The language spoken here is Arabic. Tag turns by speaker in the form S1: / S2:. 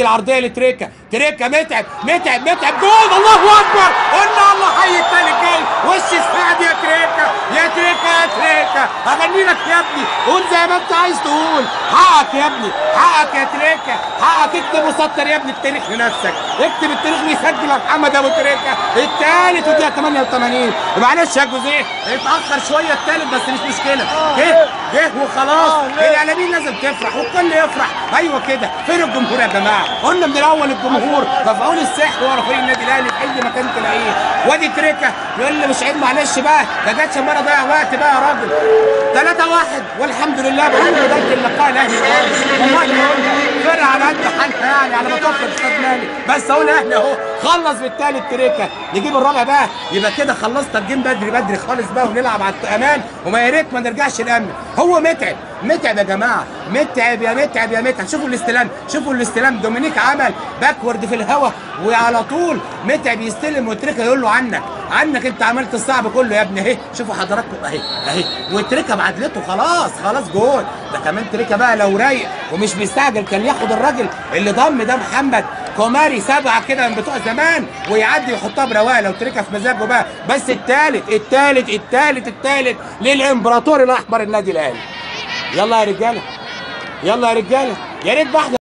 S1: العرضيه لتريكا، تريكا متعب جول، الله اكبر، قلنا الله حي التاني جاي، وش السعد يا تريكا يا تريكا يا تريكا، اغني لك يا ابني، قول زي ما انت عايز تقول، حقك يا ابني، حقك يا تريكا، حقك، اكتب وسطر يا ابني التاريخ لنفسك، اكتب التاريخ ويسجل يا محمد ابو تريكا، الثالث ودقيقه 88، معلش يا جوزيه اتاخر شويه الثالث بس مش مشكله، جه وخلاص، الاعلاميين لازم تفرح والكل يفرح، ايوه كده، فين الجمهور يا جماعه؟ قلنا من الاول الجمهور مفعول السحر ورا فريق النادي الاهلي في اي مكان تلاقيه، وادي تريكا يقول لي مش عيب معلش بقى، ما جاتش مره ضيع وقت بقى يا راجل، 3-1 والحمد لله، بقول له ده اللقاء الاهلي والله بقول فرقه على قد حالها يعني على ما توصل استاد مالي، بس اهو الاهلي اهو خلص بالثالث تريكا، نجيب الرابع بقى يبقى كده خلصت الجيم بدري خالص بقى، ونلعب على الامان، وما يا ريت ما نرجعش نامن، هو متعب يا جماعه، متعب، شوفوا الاستلام دومينيك عمل باكورد في الهوا وعلى طول متعب يستلم وتريكا يقول له عنك انت عملت الصعب كله يا ابني اهي، شوفوا حضراتكم اهي وتريكا بعدلته خلاص جول، ده كمان تريكا بقى لو رايق ومش مستعجل كان ياخد الراجل اللي ضم ده محمد كوماري 7 كده من بتوع زمان ويعدي ويحطها برواقه لو تريكا في مزاجه بقى، بس الثالث للامبراطور الاحمر النادي الاهلي. يلا يا رجاله يا ريت بقى